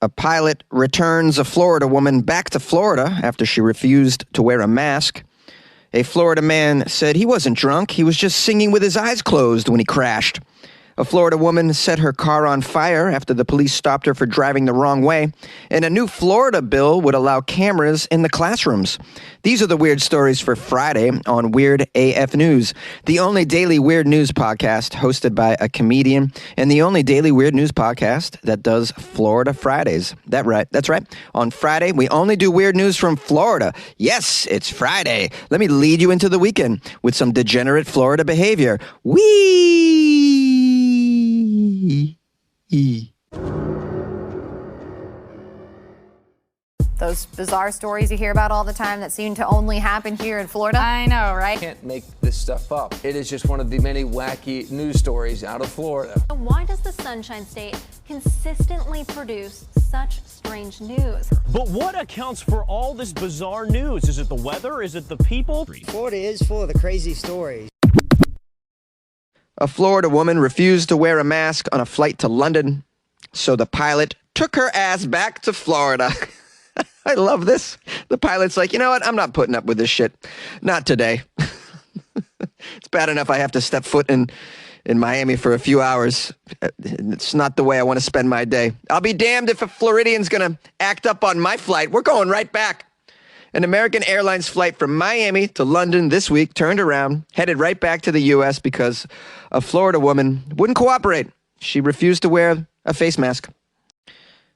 A pilot returns a Florida woman back to Florida after she refused to wear a mask. A Florida man said he wasn't drunk, he was just singing with his eyes closed when he crashed. A Florida woman set her car on fire after the police stopped her for driving the wrong way. And a new Florida bill would allow cameras in the classrooms. These are the weird stories for Friday on Weird AF News, the only daily weird news podcast hosted by a comedian and the only daily weird news podcast that does Florida Fridays. That's right. On Friday, we only do weird news from Florida. Yes, it's Friday. Let me lead you into the weekend with some degenerate Florida behavior. Those bizarre stories you hear about all the time that seem to only happen here in Florida. I know, right? Can't make this stuff up. It is just one of the many wacky news stories out of Florida. Why does the Sunshine State consistently produce such strange news? But what accounts for all this bizarre news? Is it the weather? Is it the people? Florida is full of the crazy stories. A Florida woman refused to wear a mask on a flight to London, so the pilot took her ass back to Florida. I love this. The pilot's like, you know what? I'm not putting up with this shit. Not today. It's bad enough I have to step foot in Miami for a few hours. It's not the way I want to spend my day. I'll be damned if a Floridian's going to act up on my flight. We're going right back. An American Airlines flight from Miami to London this week turned around, headed right back to the U.S. because a Florida woman wouldn't cooperate. She refused to wear a face mask.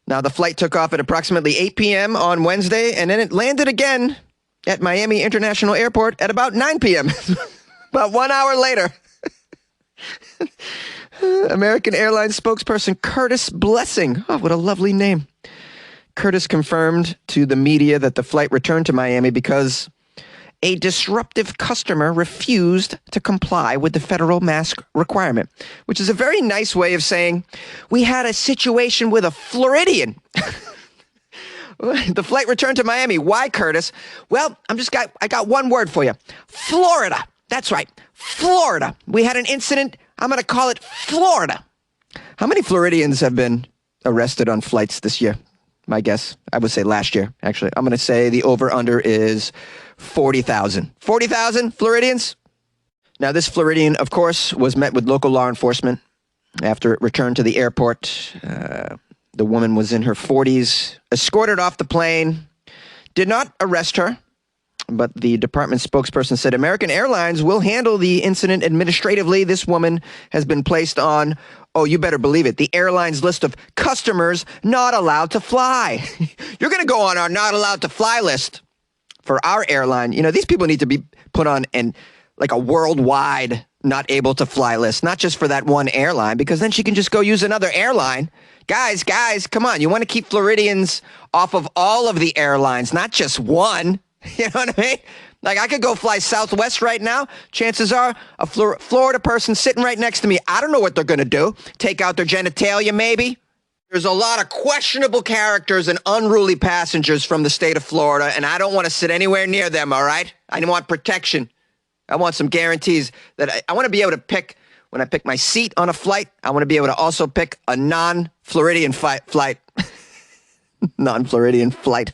Now, the flight took off at approximately 8 p.m. on Wednesday, and then it landed again at Miami International Airport at about 9 p.m., about 1 hour later. American Airlines spokesperson Curtis Blessing, oh, what a lovely name. Curtis confirmed to the media that the flight returned to Miami because a disruptive customer refused to comply with the federal mask requirement, which is a very nice way of saying we had a situation with a Floridian. The flight returned to Miami. Why, Curtis? Well, I got one word for you. Florida. That's right. Florida. We had an incident. I'm going to call it Florida. How many Floridians have been arrested on flights this year? My guess, I would say last year, actually. I'm going to say the over-under is 40,000. 40,000 Floridians? Now, this Floridian, of course, was met with local law enforcement after it returned to the airport. The woman was in her 40s, escorted off the plane, did not arrest her, but the department spokesperson said American Airlines will handle the incident administratively. This woman has been placed on, oh, you better believe it, the airline's list of customers not allowed to fly. You're going to go on our not allowed to fly list for our airline. You know, these people need to be put on like a worldwide not able to fly list, not just for that one airline, because then she can just go use another airline. Guys, come on. You want to keep Floridians off of all of the airlines, not just one. You know what I mean? Like, I could go fly Southwest right now. Chances are a Florida person sitting right next to me, I don't know what they're going to do. Take out their genitalia, maybe? There's a lot of questionable characters and unruly passengers from the state of Florida, and I don't want to sit anywhere near them, all right? I want protection. I want some guarantees that I want to be able to pick, when I pick my seat on a flight, I want to be able to also pick a non-Floridian flight. Non-Floridian flight.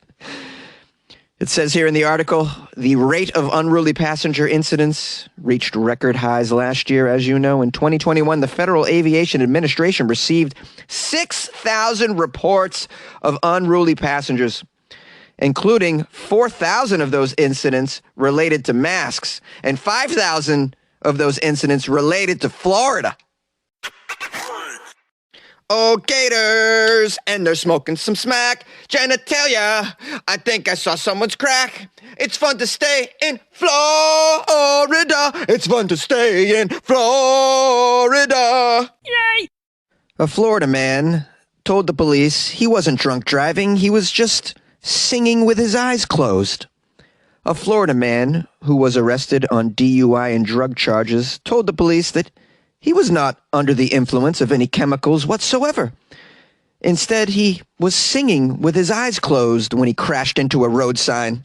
It says here in the article, the rate of unruly passenger incidents reached record highs last year. As you know, in 2021, the Federal Aviation Administration received 6,000 reports of unruly passengers, including 4,000 of those incidents related to masks and 5,000 of those incidents related to Florida. Oh, gators, and they're smoking some smack. Genitalia, I think I saw someone's crack. It's fun to stay in Florida. It's fun to stay in Florida. Yay! A Florida man told the police he wasn't drunk driving. He was just singing with his eyes closed. A Florida man who was arrested on DUI and drug charges told the police that he was not under the influence of any chemicals whatsoever. Instead, he was singing with his eyes closed when he crashed into a road sign.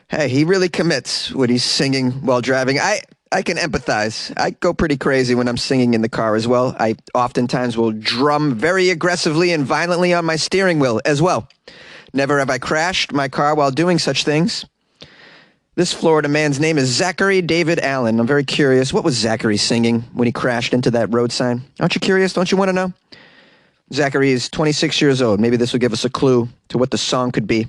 Hey, he really commits when he's singing while driving. I can empathize. I go pretty crazy when I'm singing in the car as well. I oftentimes will drum very aggressively and violently on my steering wheel as well. Never have I crashed my car while doing such things. This Florida man's name is Zachary David Allen. I'm very curious. What was Zachary singing when he crashed into that road sign? Aren't you curious? Don't you want to know? Zachary is 26 years old. Maybe this will give us a clue to what the song could be.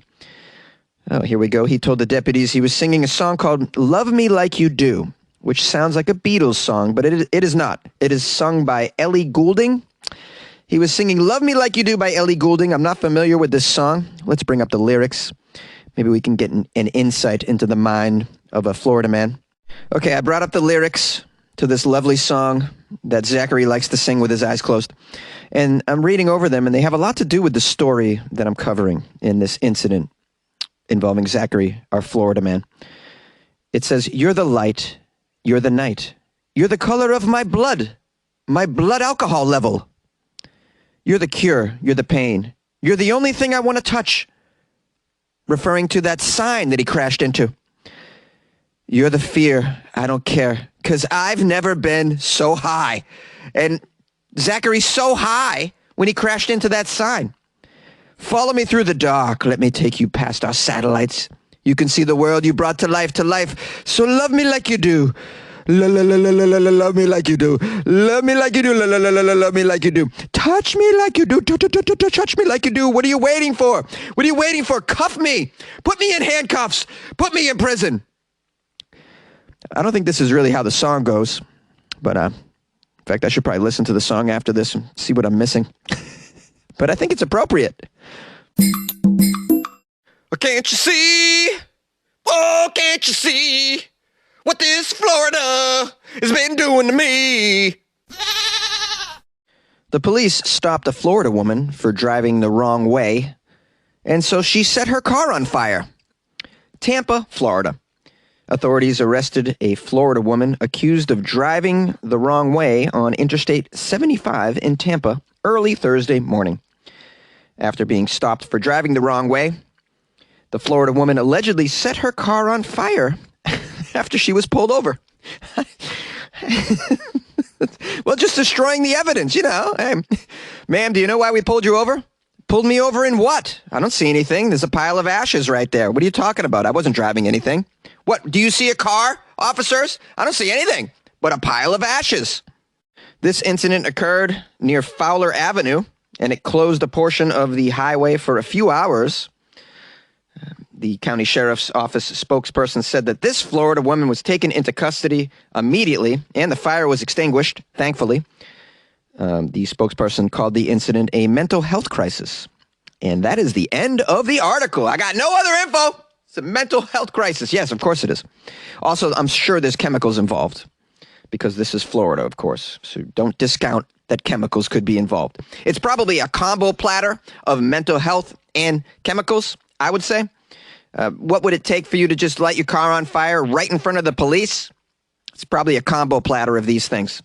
Oh, here we go. He told the deputies he was singing a song called Love Me Like You Do, which sounds like a Beatles song, but it is not. It is sung by Ellie Goulding. He was singing Love Me Like You Do by Ellie Goulding. I'm not familiar with this song. Let's bring up the lyrics. Maybe we can get an insight into the mind of a Florida man. Okay, I brought up the lyrics to this lovely song that Zachary likes to sing with his eyes closed. And I'm reading over them, and they have a lot to do with the story that I'm covering in this incident involving Zachary, our Florida man. It says, "You're the light, you're the night, you're the color of my blood alcohol level. You're the cure, you're the pain, you're the only thing I want to touch," referring to that sign that he crashed into. "You're the fear, I don't care, because I've never been so high." And Zachary's so high when he crashed into that sign. "Follow me through the dark, let me take you past our satellites. You can see the world you brought to life, so love me like you do. Love me like you do. Love me like you do. Love me like you do. Touch me like you do. Touch me like you do. What are you waiting for? What are you waiting for? Cuff me. Put me in handcuffs. Put me in prison." I don't think this is really how the song goes, but in fact, I should probably listen to the song after this and see what I'm missing. But I think it's appropriate. "Oh, can't you see? Oh, can't you see what this Florida has been doing to me?" The police stopped a Florida woman for driving the wrong way, and so she set her car on fire. Tampa, Florida. Authorities arrested a Florida woman accused of driving the wrong way on Interstate 75 in Tampa early Thursday morning. After being stopped for driving the wrong way, the Florida woman allegedly set her car on fire after she was pulled over. Well, just destroying the evidence, you know. Hey, ma'am, do you know why we pulled you over? Pulled me over in what? I don't see anything. There's a pile of ashes right there. What are you talking about? I wasn't driving anything. What, do you see a car, officers? I don't see anything but a pile of ashes. This incident occurred near Fowler Avenue, and it closed a portion of the highway for a few hours. The county sheriff's office spokesperson said that this Florida woman was taken into custody immediately, and the fire was extinguished, thankfully. The spokesperson called the incident a mental health crisis. And that is the end of the article. I got no other info. It's a mental health crisis. Yes, of course it is. Also, I'm sure there's chemicals involved, because this is Florida, of course. So don't discount that chemicals could be involved. It's probably a combo platter of mental health and chemicals, I would say. What would it take for you to just light your car on fire right in front of the police? It's probably a combo platter of these things.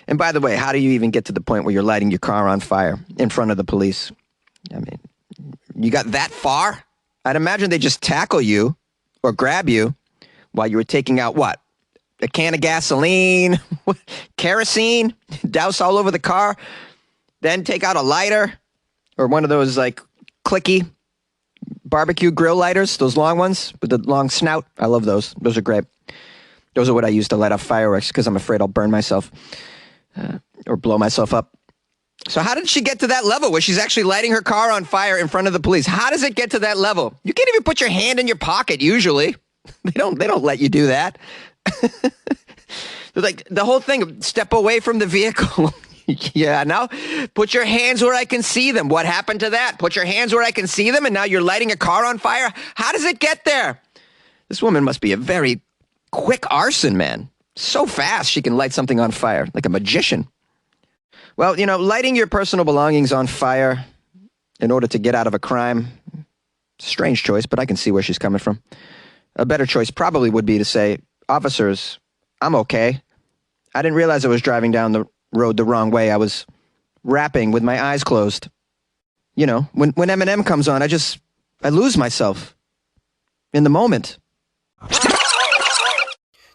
And by the way, how do you even get to the point where you're lighting your car on fire in front of the police? I mean, you got that far? I'd imagine they just tackle you or grab you while you were taking out what? A can of gasoline, kerosene, douse all over the car, then take out a lighter or one of those like clicky barbecue grill lighters, those long ones with the long snout. I love those. Those are great. Those are what I use to light off fireworks because I'm afraid I'll burn myself or blow myself up. So how did she get to that level where she's actually lighting her car on fire in front of the police? How does it get to that level? You can't even put your hand in your pocket usually. They don't let you do that. Like the whole thing, step away from the vehicle. Yeah, now put your hands where I can see them. What happened to that? Put your hands where I can see them, and now you're lighting a car on fire? How does it get there? This woman must be a very quick arson, man. So fast she can light something on fire, like a magician. Well, you know, lighting your personal belongings on fire in order to get out of a crime, strange choice, but I can see where she's coming from. A better choice probably would be to say, officers, I'm okay. I didn't realize I was driving down the road the wrong way. I was rapping with my eyes closed. You know, when Eminem comes on, I lose myself in the moment.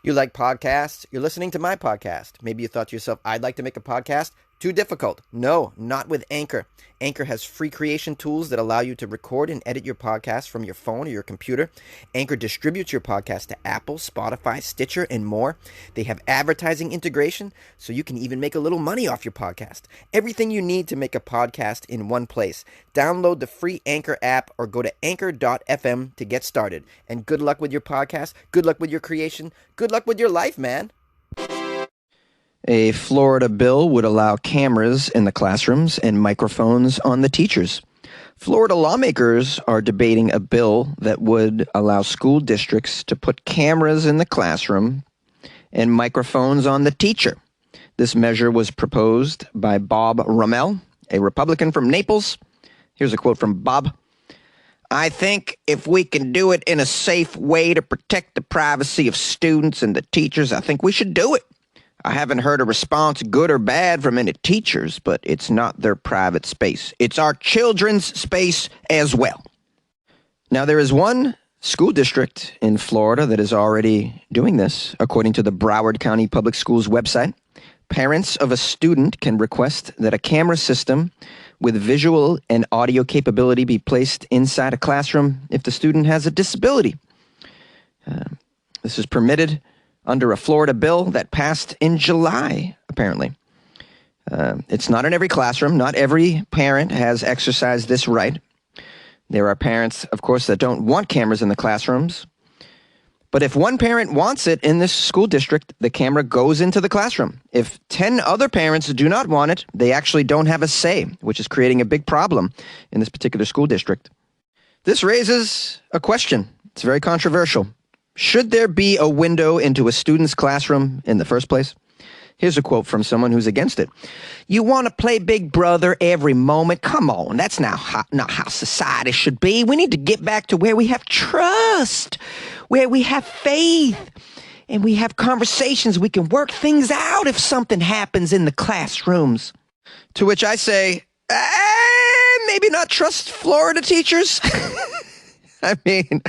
You like podcasts? You're listening to my podcast. Maybe you thought to yourself, I'd like to make a podcast. Too difficult. No, not with Anchor. Anchor has free creation tools that allow you to record and edit your podcast from your phone or your computer. Anchor distributes your podcast to Apple, Spotify, Stitcher, and more. They have advertising integration, so you can even make a little money off your podcast. Everything you need to make a podcast in one place. Download the free Anchor app or go to anchor.fm to get started. And good luck with your podcast. Good luck with your creation. Good luck with your life, man. A Florida bill would allow cameras in the classrooms and microphones on the teachers. Florida lawmakers are debating a bill that would allow school districts to put cameras in the classroom and microphones on the teacher. This measure was proposed by Bob Rommel, a Republican from Naples. Here's a quote from Bob. "I think if we can do it in a safe way to protect the privacy of students and the teachers, I think we should do it. I haven't heard a response, good or bad, from any teachers, but it's not their private space. It's our children's space as well." Now, there is one school district in Florida that is already doing this. According to the Broward County Public Schools website, parents of a student can request that a camera system with visual and audio capability be placed inside a classroom if the student has a disability. This is permitted under a Florida bill that passed in July, apparently. It's not in every classroom. Not every parent has exercised this right. There are parents, of course, that don't want cameras in the classrooms. But if one parent wants it in this school district, the camera goes into the classroom. If 10 other parents do not want it, they actually don't have a say, which is creating a big problem in this particular school district. This raises a question. It's very controversial. Should there be a window into a student's classroom in the first place? Here's a quote from someone who's against it. "You want to play Big Brother every moment? Come on, that's not how society should be. We need to get back to where we have trust, where we have faith, and we have conversations. We can work things out if something happens in the classrooms." To which I say, maybe not trust Florida teachers. I mean,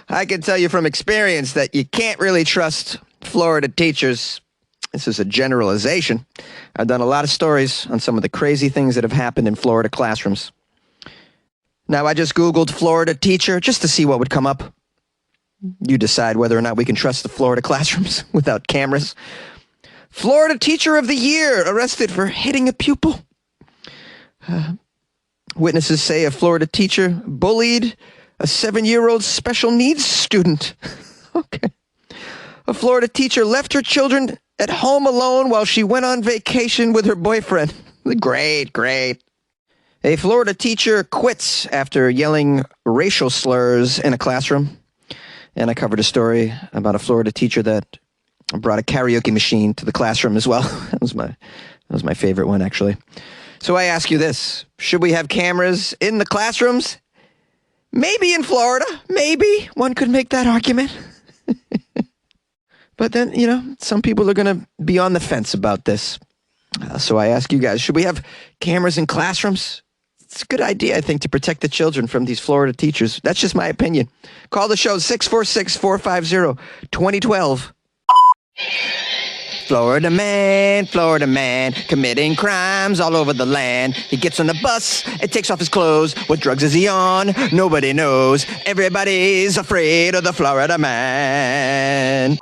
I can tell you from experience that you can't really trust Florida teachers. This is a generalization. I've done a lot of stories on some of the crazy things that have happened in Florida classrooms. Now, I just Googled Florida teacher just to see what would come up. You decide whether or not we can trust the Florida classrooms without cameras. Florida Teacher of the Year arrested for hitting a pupil. Witnesses say a Florida teacher bullied a 7-year-old special needs student. Okay. A Florida teacher left her children at home alone while she went on vacation with her boyfriend. Great, great. A Florida teacher quits after yelling racial slurs in a classroom. And I covered a story about a Florida teacher that brought a karaoke machine to the classroom as well. That was my favorite one, actually. So I ask you this. Should we have cameras in the classrooms? Maybe in Florida. Maybe. One could make that argument. But then, some people are going to be on the fence about this. So I ask you guys, should we have cameras in classrooms? It's a good idea, I think, to protect the children from these Florida teachers. That's just my opinion. Call the show 646-450-2012. Florida man, committing crimes all over the land. He gets on the bus and takes off his clothes. What drugs is he on? Nobody knows. Everybody's afraid of the Florida man.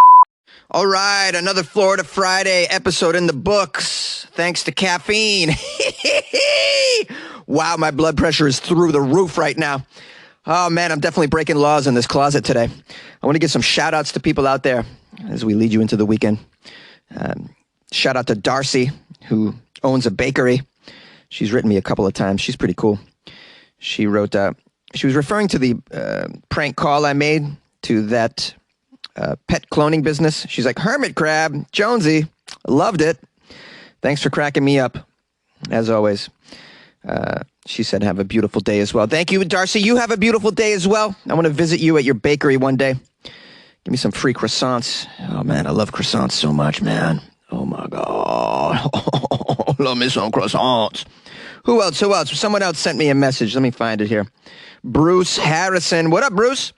All right, another Florida Friday episode in the books, thanks to caffeine. Wow, my blood pressure is through the roof right now. Oh, man, I'm definitely breaking laws in this closet today. I want to give some shout-outs to people out there as we lead you into the weekend. Shout out to Darcy, who owns a bakery. She's written me a couple of times. She's pretty cool. She wrote, she was referring to the prank call I made to that pet cloning business. She's like, "Hermit crab, Jonesy, loved it. Thanks for cracking me up, as always." She said, "Have a beautiful day as well." Thank you, Darcy. You have a beautiful day as well. I want to visit you at your bakery one day. Give me some free croissants. Oh, man, I love croissants so much, man. Oh, my God. Love me some croissants. Who else? Someone else sent me a message. Let me find it here. Bruce Harrison. What up, Bruce?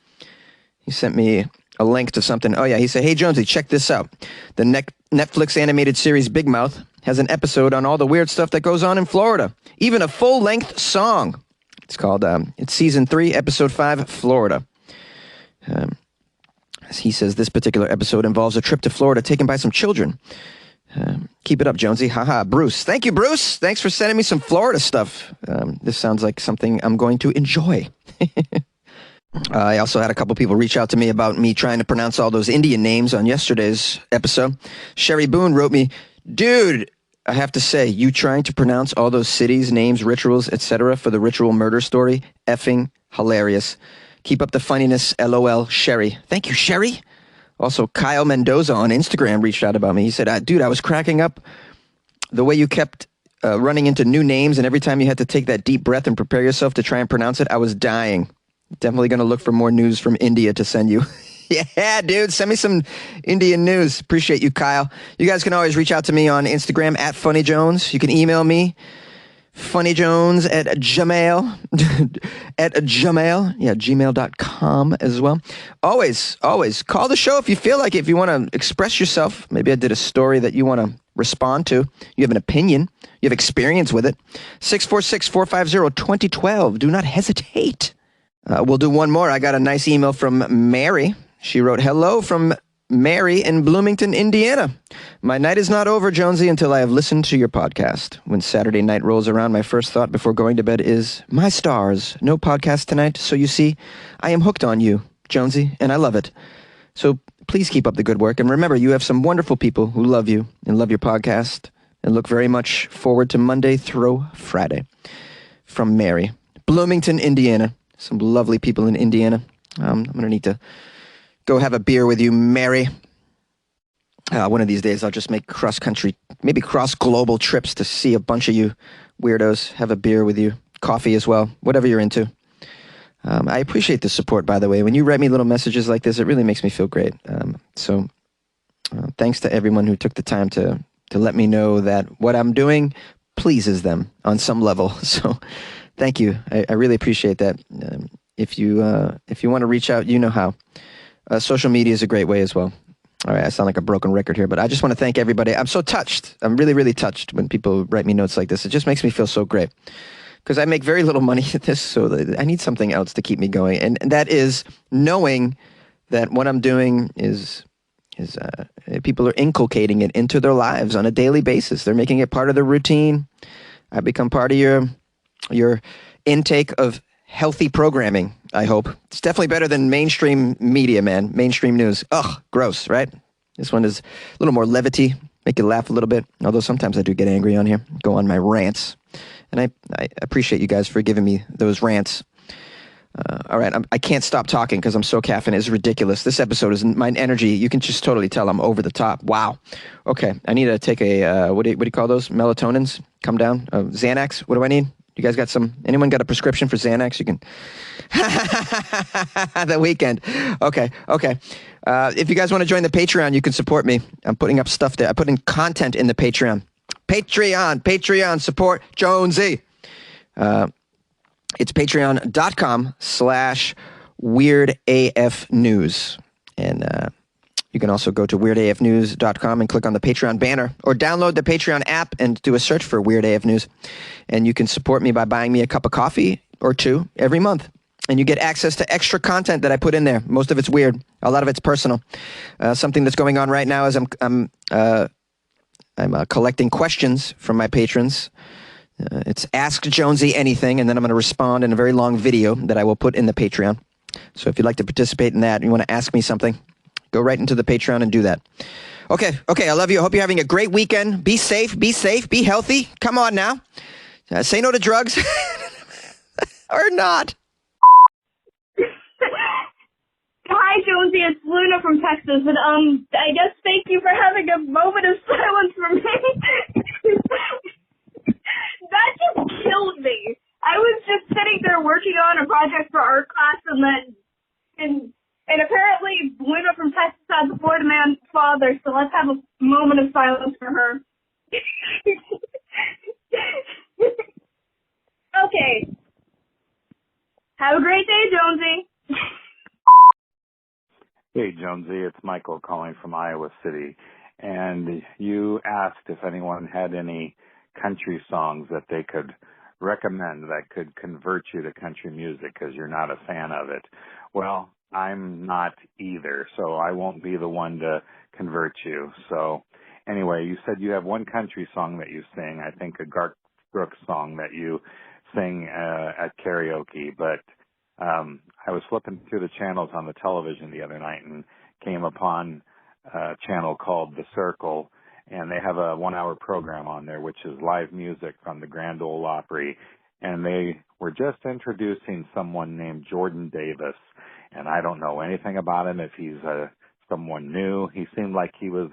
He sent me a link to something. Oh, yeah. He said, hey, Jonesy, check this out. The Netflix animated series Big Mouth has an episode on all the weird stuff that goes on in Florida. Even a full-length song. It's called, it's season 3, episode 5, Florida. He says this particular episode involves a trip to Florida taken by some children. Keep it up, Jonesy. Haha, Bruce. Thank you, Bruce. Thanks for sending me some Florida stuff. This sounds like something I'm going to enjoy. I also had a couple people reach out to me about me trying to pronounce all those Indian names on yesterday's episode. Sherry Boone wrote me, dude, I have to say, you trying to pronounce all those cities, names, rituals, etc. for the ritual murder story, effing hilarious. Keep up the funniness, LOL, Sherry. Thank you, Sherry. Also, Kyle Mendoza on Instagram reached out about me. He said, dude, I was cracking up the way you kept running into new names, and every time you had to take that deep breath and prepare yourself to try and pronounce it, I was dying. Definitely going to look for more news from India to send you. Yeah, dude, send me some Indian news. Appreciate you, Kyle. You guys can always reach out to me on Instagram at FunnyJones. You can email me, funnyjones at gmail, gmail.com as well. Always call the show if you feel like it, if you want to express yourself. Maybe I did a story that you want to respond to. You have an opinion. You have experience with it. 646-450-2012. Do not hesitate. We'll do one more. I got a nice email from Mary. She wrote, hello from Mary in Bloomington, Indiana. My night is not over, Jonesy, until I have listened to your podcast. When Saturday night rolls around, my first thought before going to bed is, my stars, no podcast tonight. So you see, I am hooked on you, Jonesy, and I love it. So please keep up the good work. And remember, you have some wonderful people who love you and love your podcast and look very much forward to Monday through Friday. From Mary, Bloomington, Indiana. Some lovely people in Indiana. I'm going to need to go have a beer with you, Mary. One of these days, I'll just make cross-country, maybe cross-global trips to see a bunch of you weirdos, have a beer with you, coffee as well, whatever you're into. I appreciate the support, by the way. When you write me little messages like this, it really makes me feel great. So thanks to everyone who took the time to let me know that what I'm doing pleases them on some level. So thank you. I really appreciate that. If you want to reach out, you know how. Social media is a great way as well. All right, I sound like a broken record here, but I just want to thank everybody. I'm so touched. I'm really, really touched when people write me notes like this. It just makes me feel so great because I make very little money at this, so I need something else to keep me going. And that is knowing that what I'm doing is people are inculcating it into their lives on a daily basis. They're making it part of their routine. I become part of your intake of healthy programming, I hope. It's definitely better than mainstream media, man. Mainstream news. Ugh, gross, right? This one is a little more levity, make you laugh a little bit. Although sometimes I do get angry on here, go on my rants. And I appreciate you guys for giving me those rants. All right, I can't stop talking because I'm so caffeinated. It's ridiculous. This episode is my energy. You can just totally tell I'm over the top. Wow. Okay, I need to take a, what do you call those? Melatonins? Come down? Xanax? What do I need? You guys got anyone got a prescription for Xanax? You can, the weekend. Okay. If you guys want to join the Patreon, you can support me. I'm putting up stuff there. I put in content in the Patreon. Patreon, support Jonesy. It's patreon.com/weirdafnews. And you can also go to weirdafnews.com and click on the Patreon banner or download the Patreon app and do a search for Weird AF News. And you can support me by buying me a cup of coffee or two every month. And you get access to extra content that I put in there. Most of it's weird. A lot of it's personal. Something that's going on right now is I'm collecting questions from my patrons. It's Ask Jonesy Anything, and then I'm going to respond in a very long video that I will put in the Patreon. So if you'd like to participate in that and you want to ask me something, go right into the Patreon and do that. Okay, I love you. I hope you're having a great weekend. Be safe, be healthy. Come on now. Say no to drugs. Or not. Hi, Jonesy. It's Luna from Texas. And, I guess thank you for having a moment of silence for me. That just killed me. I was just sitting there working on a project for art class, and apparently Luna from Texas had the Floridaman father, so let's have a moment of silence for her. Okay. Have a great day, Jonesy. Hey, Jonesy, it's Michael calling from Iowa City. And you asked if anyone had any country songs that they could recommend that could convert you to country music because you're not a fan of it. Well, I'm not either, so I won't be the one to convert you. So anyway, you said you have one country song that you sing, I think a Garth Brooks song that you sing at karaoke, but I was flipping through the channels on the television the other night and came upon a channel called The Circle, and they have a 1-hour program on there which is live music from the Grand Ole Opry, and they were just introducing someone named Jordan Davis, and I don't know anything about him, if he's someone new. He seemed like he was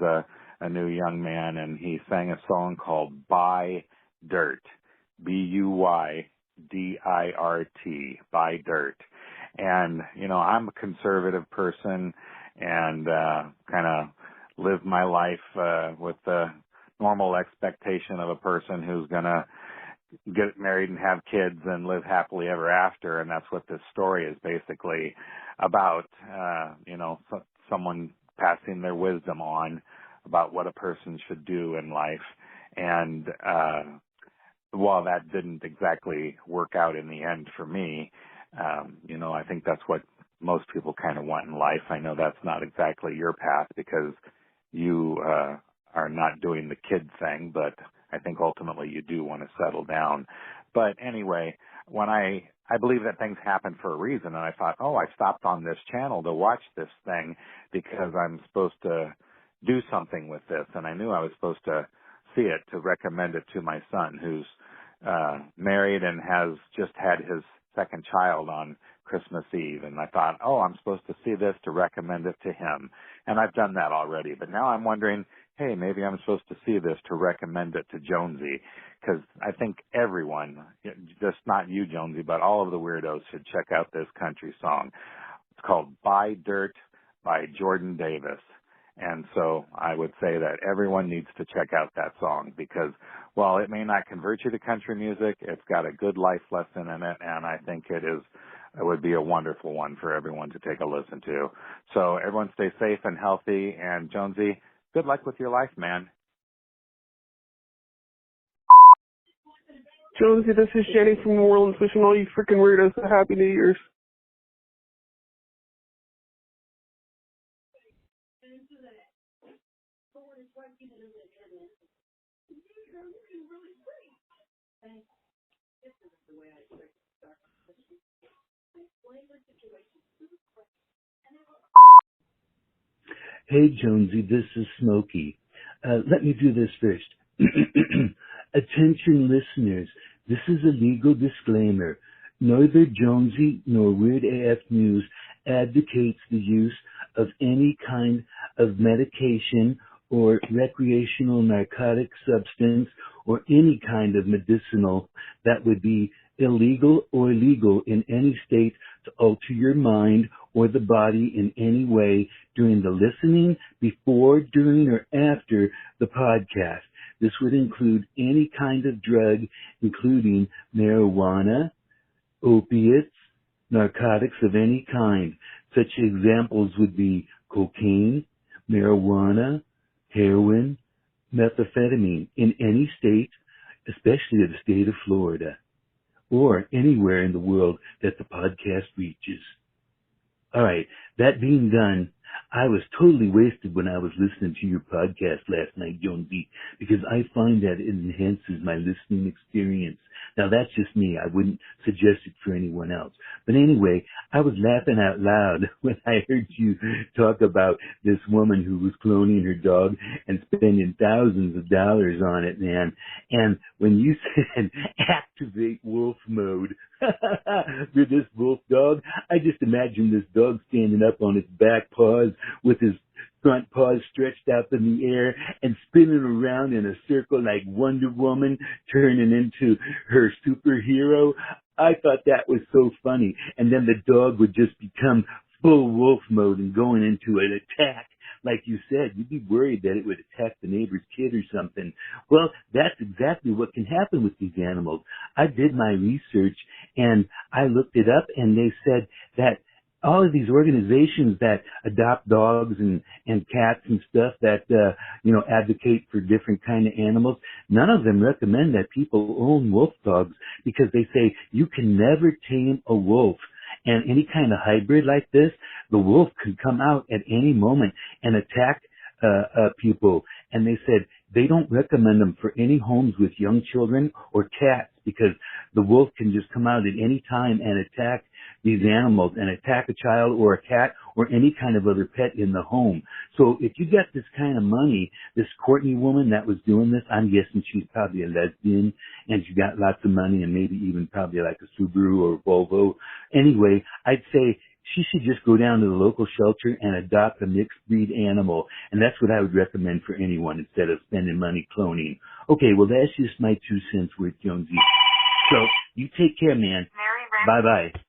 a new young man, and he sang a song called Buy Dirt, Buydirt, Buy Dirt. And, you know, I'm a conservative person and kind of live my life with the normal expectation of a person who's going to get married and have kids and live happily ever after. And that's what this story is basically about, you know, someone passing their wisdom on about what a person should do in life. And while that didn't exactly work out in the end for me, you know, I think that's what most people kind of want in life. I know that's not exactly your path because you are not doing the kid thing, but I think ultimately you do want to settle down. But anyway, when I believe that things happen for a reason, and I thought, oh, I stopped on this channel to watch this thing because I'm supposed to do something with this, and I knew I was supposed to see it to recommend it to my son who's married and has just had his second child on Christmas Eve. And I thought, oh, I'm supposed to see this to recommend it to him. And I've done that already. But now I'm wondering, hey, maybe I'm supposed to see this to recommend it to Jonesy, because I think everyone, just not you, Jonesy, but all of the weirdos should check out this country song. It's called Buy Dirt by Jordan Davis. And so I would say that everyone needs to check out that song because while it may not convert you to country music, it's got a good life lesson in it, and I think it would be a wonderful one for everyone to take a listen to. So everyone stay safe and healthy, and Jonesy, good luck with your life, man. Jonesy, this is Jenny from New Orleans wishing all you freaking weirdos a Happy New Year's. Hey, Jonesy, this is Smokey. Let me do this first. Attention listeners, this is a legal disclaimer. Neither Jonesy nor Weird AF News advocates the use of any kind of medication or recreational narcotic substance or any kind of medicinal that would be illegal or legal in any state to alter your mind or the body in any way during the listening, before, during, or after the podcast. This would include any kind of drug, including marijuana, opiates, narcotics of any kind. Such examples would be cocaine, marijuana, heroin, methamphetamine in any state, especially the state of Florida, or anywhere in the world that the podcast reaches. All right, that being done, I was totally wasted when I was listening to your podcast last night, Jonesy, because I find that it enhances my listening experience. Now, that's just me. I wouldn't suggest it for anyone else. But anyway, I was laughing out loud when I heard you talk about this woman who was cloning her dog and spending thousands of dollars on it, man. And when you said activate wolf mode for this wolf dog, I just imagined this dog standing up on its back paws with his front paws stretched out in the air and spinning around in a circle like Wonder Woman, turning into her superhero. I thought that was so funny. And then the dog would just become full wolf mode and going into an attack. Like you said, you'd be worried that it would attack the neighbor's kid or something. Well, that's exactly what can happen with these animals. I did my research and I looked it up, and they said that all of these organizations that adopt dogs and cats and stuff that, advocate for different kind of animals, none of them recommend that people own wolf dogs because they say you can never tame a wolf. And any kind of hybrid like this, the wolf could come out at any moment and attack people. And they said they don't recommend them for any homes with young children or cats because the wolf can just come out at any time and attack these animals and attack a child or a cat or any kind of other pet in the home. So if you got this kind of money, this Courtney woman that was doing this, I'm guessing she's probably a lesbian and she got lots of money and maybe even probably like a Subaru or Volvo. Anyway, I'd say she should just go down to the local shelter and adopt a mixed breed animal. And that's what I would recommend for anyone instead of spending money cloning. Okay, well, that's just my 2 cents worth, Jonesy. So you take care, man. Bye-bye.